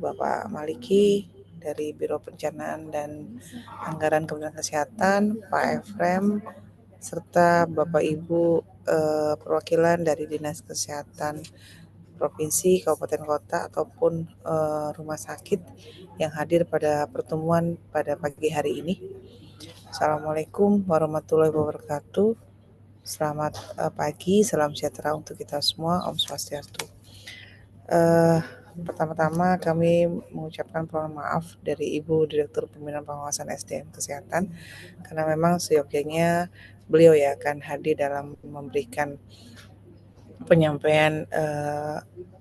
Bapak Maliki dari Biro Perencanaan dan Anggaran Kementerian Kesehatan, Pak Efrem, serta Bapak Ibu perwakilan dari Dinas Kesehatan Provinsi, Kabupaten Kota ataupun rumah sakit yang hadir pada pertemuan pada pagi hari ini. Assalamualaikum warahmatullahi wabarakatuh. Selamat pagi, salam sejahtera untuk kita semua. Om Swastiastu. Pertama-tama kami mengucapkan permohonan maaf dari Ibu Direktur Pembinaan Pengawasan SDM Kesehatan karena memang seyogyanya beliau ya akan hadir dalam memberikan penyampaian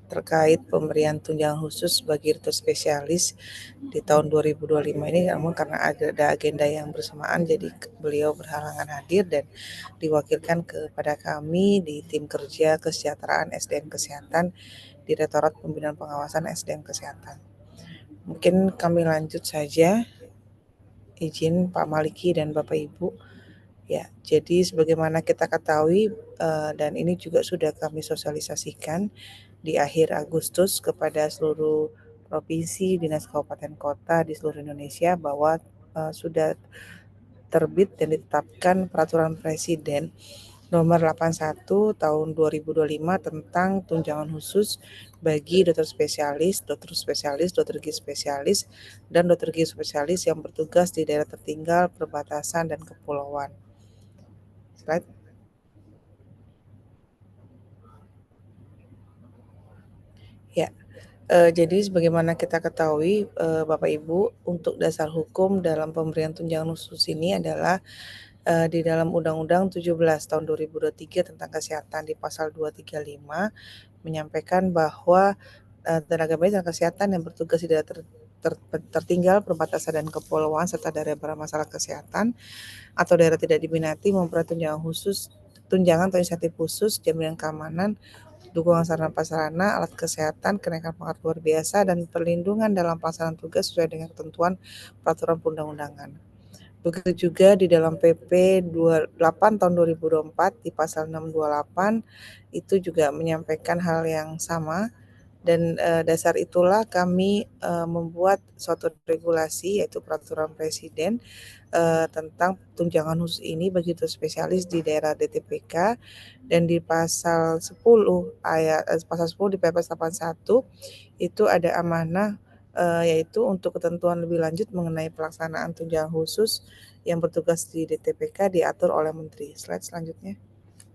terkait pemberian tunjangan khusus bagi dokter spesialis di tahun 2025 ini, namun karena ada agenda yang bersamaan jadi beliau berhalangan hadir dan diwakilkan kepada kami di tim kerja kesejahteraan SDM Kesehatan Direktorat Pembinaan Pengawasan SDM Kesehatan. Mungkin kami lanjut saja, izin Pak Maliki dan Bapak Ibu. Ya, jadi sebagaimana kita ketahui dan ini juga sudah kami sosialisasikan di akhir Agustus kepada seluruh provinsi, dinas kabupaten kota di seluruh Indonesia bahwa sudah terbit dan ditetapkan peraturan Presiden nomor 81 tahun 2025 tentang tunjangan khusus bagi dokter spesialis, dokter gizi spesialis, dan dokter gizi spesialis yang bertugas di daerah tertinggal, perbatasan, dan kepulauan. Slide. Ya, jadi sebagaimana kita ketahui Bapak Ibu, untuk dasar hukum dalam pemberian tunjangan khusus ini adalah di dalam Undang-Undang 17 tahun 2023 tentang kesehatan di pasal 235 menyampaikan bahwa tenaga medis dan kesehatan yang bertugas di daerah tertinggal, perbatasan, dan kepulauan serta daerah bermasalah kesehatan atau daerah tidak diminati memperoleh tunjangan atau insentif khusus, jaminan keamanan, dukungan sarana prasarana, alat kesehatan, kenaikan pangkat luar biasa, dan perlindungan dalam pelaksanaan tugas sesuai dengan ketentuan peraturan perundang-undangan. Begitu juga di dalam PP 28 tahun 2024 di pasal 628 itu juga menyampaikan hal yang sama. Dan dasar itulah kami membuat suatu regulasi yaitu peraturan Presiden tentang tunjangan khusus ini bagi dokter spesialis di daerah DTPK, dan di pasal 10 di PP 81 itu ada amanah yaitu untuk ketentuan lebih lanjut mengenai pelaksanaan tunjangan khusus yang bertugas di DTPK diatur oleh Menteri. Slide selanjutnya.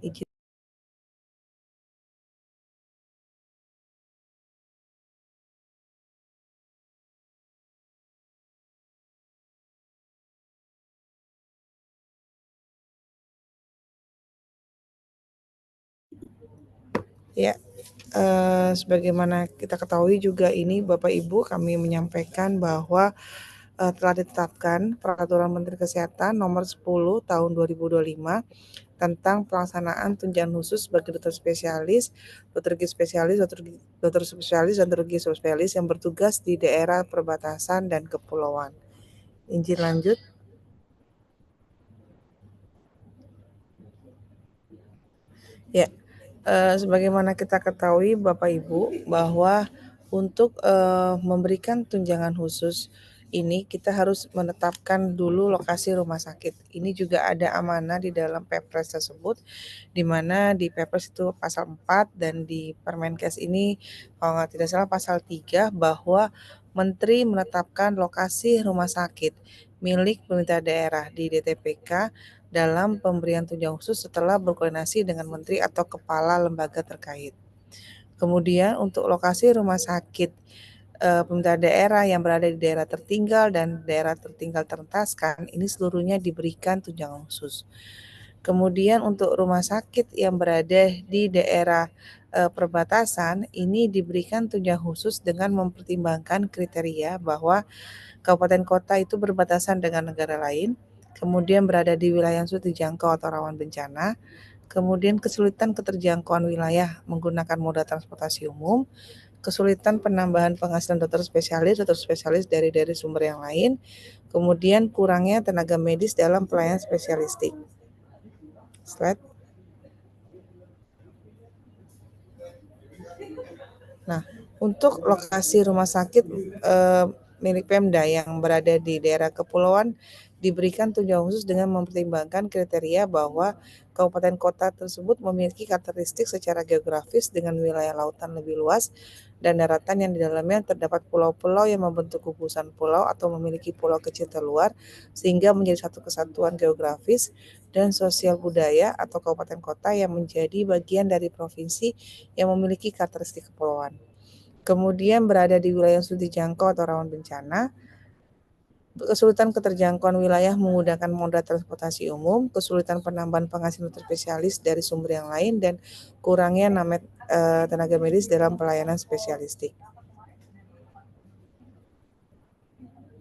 Izin. Ya, sebagaimana kita ketahui juga ini Bapak Ibu, kami menyampaikan bahwa telah ditetapkan Peraturan Menteri Kesehatan Nomor 10 Tahun 2025 tentang pelaksanaan tunjangan khusus bagi dokter spesialis, dokter gizi spesialis, dokter spesialis, dan dokter gizi spesialis yang bertugas di daerah perbatasan dan kepulauan. Izin lanjut. Ya, sebagaimana kita ketahui Bapak Ibu bahwa untuk memberikan tunjangan khusus ini kita harus menetapkan dulu lokasi rumah sakit. Ini juga ada amanah di dalam Perpres tersebut, di mana di Perpres itu pasal 4 dan di Permenkes ini kalau tidak salah pasal 3 bahwa Menteri menetapkan lokasi rumah sakit milik pemerintah daerah di DTPK dalam pemberian tunjangan khusus setelah berkoordinasi dengan menteri atau kepala lembaga terkait. Kemudian untuk lokasi rumah sakit pemerintah daerah yang berada di daerah tertinggal dan daerah tertinggal terentaskan ini seluruhnya diberikan tunjangan khusus. Kemudian untuk rumah sakit yang berada di daerah perbatasan ini diberikan tunjangan khusus dengan mempertimbangkan kriteria bahwa kabupaten kota itu berbatasan dengan negara lain, kemudian berada di wilayah yang sulit dijangkau atau rawan bencana, kemudian kesulitan keterjangkauan wilayah menggunakan moda transportasi umum, kesulitan penambahan penghasilan dokter spesialis dari sumber yang lain, kemudian kurangnya tenaga medis dalam pelayanan spesialistik. Slide. Nah, Untuk lokasi rumah sakit milik Pemda yang berada di daerah kepulauan diberikan tunjangan khusus dengan mempertimbangkan kriteria bahwa kabupaten kota tersebut memiliki karakteristik secara geografis dengan wilayah lautan lebih luas dan daratan yang di dalamnya terdapat pulau-pulau yang membentuk gugusan pulau atau memiliki pulau kecil terluar sehingga menjadi satu kesatuan geografis dan sosial budaya atau kabupaten kota yang menjadi bagian dari provinsi yang memiliki karakteristik kepulauan. Kemudian berada di wilayah yang sulit dijangkau atau rawan bencana, kesulitan keterjangkauan wilayah menggunakan moda transportasi umum, kesulitan penambahan penghasilan spesialis dari sumber yang lain, dan kurangnya tenaga medis dalam pelayanan spesialistik.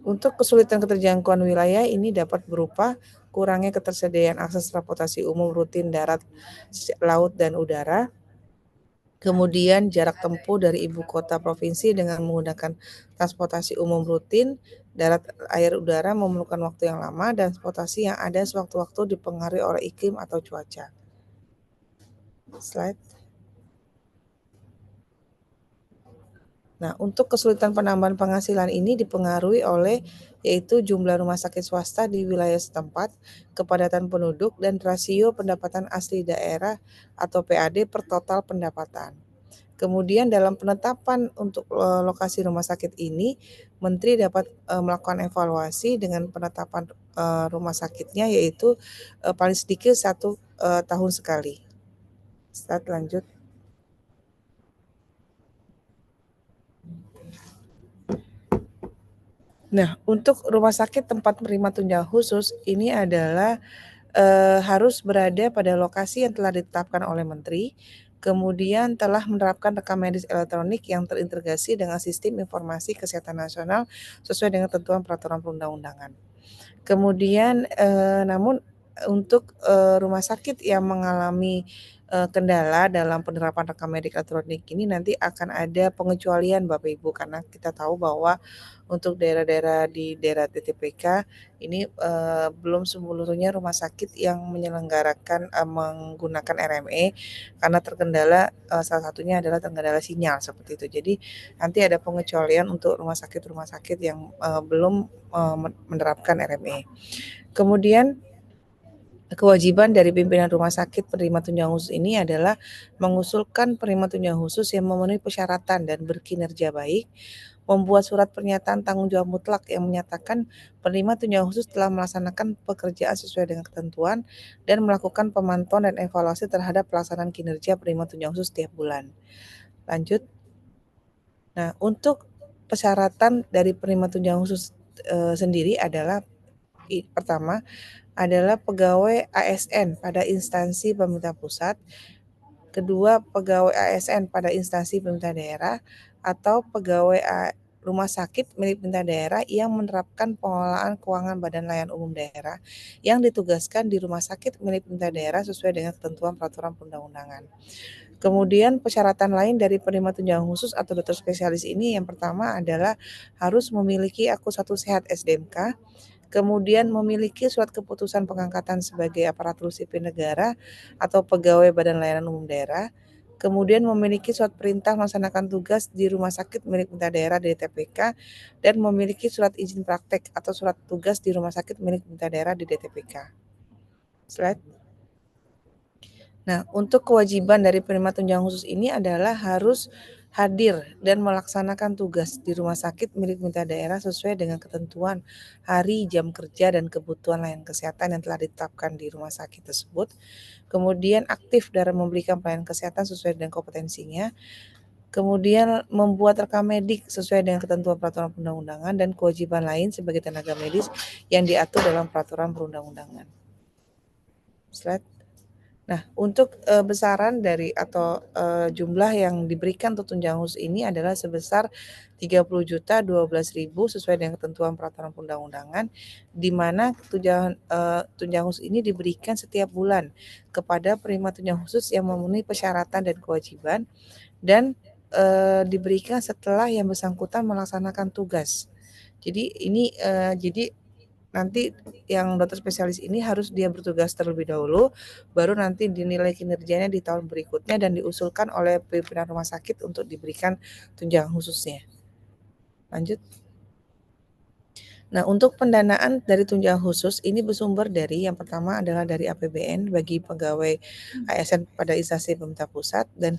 Untuk kesulitan keterjangkauan wilayah ini dapat berupa kurangnya ketersediaan akses transportasi umum rutin darat, laut, dan udara. Kemudian jarak tempuh dari ibu kota provinsi dengan menggunakan transportasi umum rutin, darat, air, udara memerlukan waktu yang lama dan transportasi yang ada sewaktu-waktu dipengaruhi oleh iklim atau cuaca. Slide. Nah, untuk kesulitan penambahan penghasilan ini dipengaruhi oleh yaitu jumlah rumah sakit swasta di wilayah setempat, kepadatan penduduk, dan rasio pendapatan asli daerah atau PAD per total pendapatan. Kemudian dalam penetapan untuk lokasi rumah sakit ini, Menteri dapat melakukan evaluasi dengan penetapan rumah sakitnya yaitu paling sedikit 1 tahun sekali. Start lanjut. Nah, untuk rumah sakit tempat menerima tunjangan khusus ini adalah harus berada pada lokasi yang telah ditetapkan oleh Menteri, kemudian telah menerapkan rekam medis elektronik yang terintegrasi dengan sistem informasi kesehatan nasional sesuai dengan ketentuan peraturan perundang-undangan. Kemudian, namun untuk rumah sakit yang mengalami kendala dalam penerapan rekam medik elektronik ini nanti akan ada pengecualian Bapak Ibu, karena kita tahu bahwa untuk daerah-daerah di daerah DTPK ini belum seluruhnya rumah sakit yang menyelenggarakan menggunakan RME karena terkendala salah satunya adalah terkendala sinyal seperti itu. Jadi nanti ada pengecualian untuk rumah sakit yang belum menerapkan RME. Kemudian kewajiban dari pimpinan rumah sakit penerima tunjangan khusus ini adalah mengusulkan penerima tunjangan khusus yang memenuhi persyaratan dan berkinerja baik, membuat surat pernyataan tanggung jawab mutlak yang menyatakan penerima tunjangan khusus telah melaksanakan pekerjaan sesuai dengan ketentuan, dan melakukan pemantauan dan evaluasi terhadap pelaksanaan kinerja penerima tunjangan khusus setiap bulan. Lanjut. Nah, untuk persyaratan dari penerima tunjangan khusus sendiri adalah pertama adalah pegawai ASN pada instansi pemerintah pusat, kedua pegawai ASN pada instansi pemerintah daerah, atau pegawai rumah sakit milik pemerintah daerah yang menerapkan pengelolaan keuangan Badan Layanan Umum Daerah yang ditugaskan di rumah sakit milik pemerintah daerah sesuai dengan ketentuan peraturan perundang-undangan. Kemudian persyaratan lain dari penerima tunjangan khusus atau dokter spesialis ini yang pertama adalah harus memiliki akte 1 sehat SDMK, kemudian memiliki surat keputusan pengangkatan sebagai aparatur sipil negara atau pegawai Badan Layanan Umum Daerah, kemudian memiliki surat perintah melaksanakan tugas di rumah sakit milik pemerintah daerah di DTPK, dan memiliki surat izin praktek atau surat tugas di rumah sakit milik pemerintah daerah di DTPK. Slide. Nah, untuk kewajiban dari penerima tunjangan khusus ini adalah harus hadir dan melaksanakan tugas di rumah sakit milik pemerintah daerah sesuai dengan ketentuan hari, jam kerja, dan kebutuhan layanan kesehatan yang telah ditetapkan di rumah sakit tersebut. Kemudian aktif dalam memberikan pelayanan kesehatan sesuai dengan kompetensinya. Kemudian membuat rekam medik sesuai dengan ketentuan peraturan perundang-undangan dan kewajiban lain sebagai tenaga medis yang diatur dalam peraturan perundang-undangan. Slide. Nah, untuk besaran dari atau jumlah yang diberikan untuk tunjangan khusus ini adalah sebesar 30.012.000 sesuai dengan ketentuan peraturan perundang-undangan, di mana tunjangan khusus ini diberikan setiap bulan kepada penerima tunjangan khusus yang memenuhi persyaratan dan kewajiban, dan diberikan setelah yang bersangkutan melaksanakan tugas. Jadi ini nanti yang dokter spesialis ini harus dia bertugas terlebih dahulu, baru nanti dinilai kinerjanya di tahun berikutnya dan diusulkan oleh pimpinan rumah sakit untuk diberikan tunjangan khususnya. Lanjut. Nah, untuk pendanaan dari tunjangan khusus ini bersumber dari yang pertama adalah dari APBN bagi pegawai ASN pada instansi pemerintah pusat dan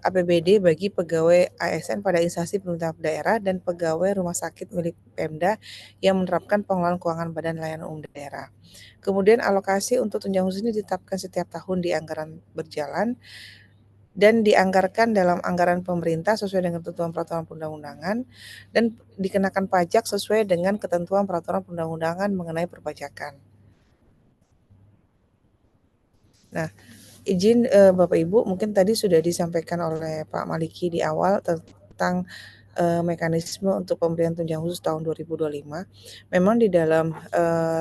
APBD bagi pegawai ASN pada instansi pemerintah daerah dan pegawai rumah sakit milik Pemda yang menerapkan pengelolaan keuangan Badan Layanan Umum Daerah. Kemudian alokasi untuk tunjangan khusus ini ditetapkan setiap tahun di anggaran berjalan dan dianggarkan dalam anggaran pemerintah sesuai dengan ketentuan peraturan perundang-undangan dan dikenakan pajak sesuai dengan ketentuan peraturan perundang-undangan mengenai perpajakan. Nah, izin Bapak Ibu, mungkin tadi sudah disampaikan oleh Pak Maliki di awal tentang mekanisme untuk pemberian tunjangan khusus tahun 2025. Memang di dalam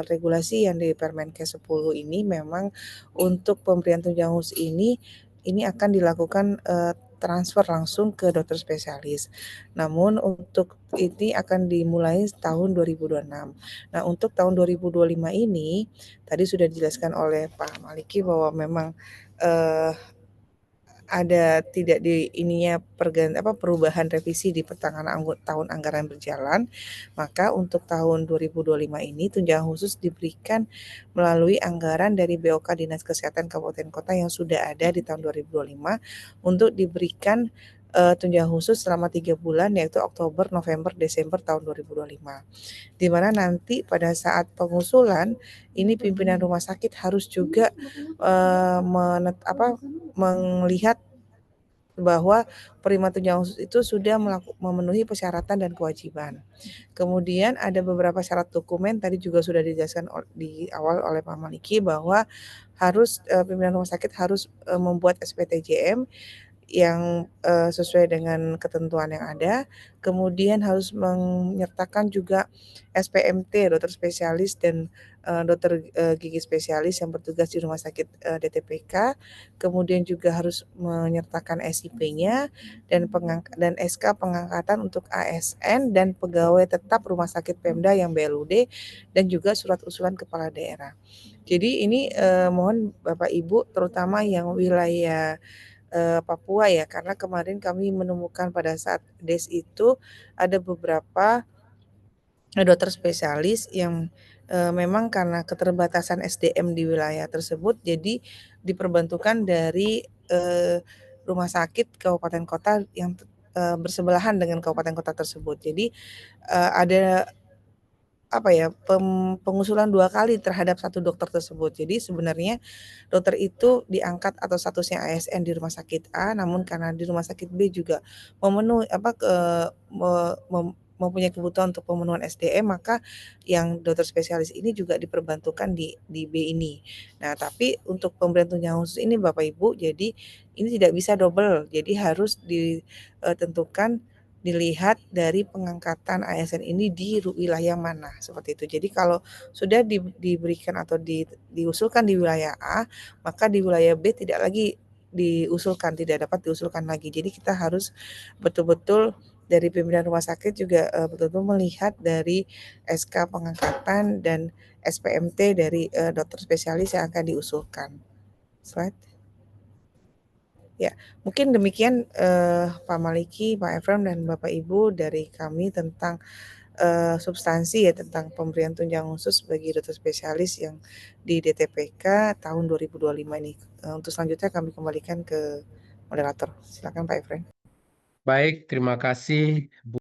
regulasi yang di Permenkes 10 ini memang untuk pemberian tunjangan khusus ini akan dilakukan transfer langsung ke dokter spesialis. Namun untuk ini akan dimulai tahun 2026. Nah, untuk tahun 2025 ini tadi sudah dijelaskan oleh Pak Maliki bahwa memang ada tidak di ininya perubahan revisi di pertengahan tahun anggaran berjalan, maka untuk tahun 2025 ini tunjangan khusus diberikan melalui anggaran dari BOK Dinas Kesehatan Kabupaten Kota yang sudah ada di tahun 2025 untuk diberikan tunjangan khusus selama 3 bulan yaitu Oktober, November, Desember tahun 2025. Di mana nanti pada saat pengusulan ini pimpinan rumah sakit harus juga melihat bahwa penerima tunjangan khusus itu sudah memenuhi persyaratan dan kewajiban. Kemudian ada beberapa syarat dokumen tadi juga sudah dijelaskan di awal oleh Pak Maliki bahwa harus pimpinan rumah sakit harus membuat SPTJM yang sesuai dengan ketentuan yang ada, kemudian harus menyertakan juga SPMT, dokter spesialis dan dokter gigi spesialis yang bertugas di rumah sakit DTPK, kemudian juga harus menyertakan SIP-nya dan SK pengangkatan untuk ASN dan pegawai tetap rumah sakit Pemda yang BLUD dan juga surat usulan kepala daerah. Jadi ini mohon Bapak Ibu terutama yang wilayah Papua ya, karena kemarin kami menemukan pada saat DES itu ada beberapa dokter spesialis yang memang karena keterbatasan SDM di wilayah tersebut, jadi diperbantukan dari rumah sakit kabupaten kota yang bersebelahan dengan kabupaten kota tersebut. Jadi ada pengusulan 2 kali terhadap satu dokter tersebut. Jadi sebenarnya dokter itu diangkat atau statusnya ASN di rumah sakit A, namun karena di rumah sakit B juga memenuhi mempunyai kebutuhan untuk pemenuhan SDM, maka yang dokter spesialis ini juga diperbantukan di B ini. Nah, tapi untuk pemberian tunjangan khusus ini Bapak Ibu, jadi ini tidak bisa double. Jadi harus ditentukan dilihat dari pengangkatan ASN ini di wilayah mana, seperti itu. Jadi kalau sudah diberikan atau diusulkan di wilayah A, maka di wilayah B tidak lagi tidak dapat diusulkan lagi. Jadi kita harus betul-betul dari pimpinan rumah sakit juga betul-betul melihat dari SK pengangkatan dan SPMT dari dokter spesialis yang akan diusulkan. Slide. Ya, mungkin demikian Pak Maliki, Pak Efrem dan Bapak Ibu dari kami tentang substansi ya tentang pemberian tunjangan khusus bagi dokter spesialis yang di DTPK tahun 2025 ini. Untuk selanjutnya kami kembalikan ke moderator. Silakan Pak Efrem. Baik, terima kasih Bu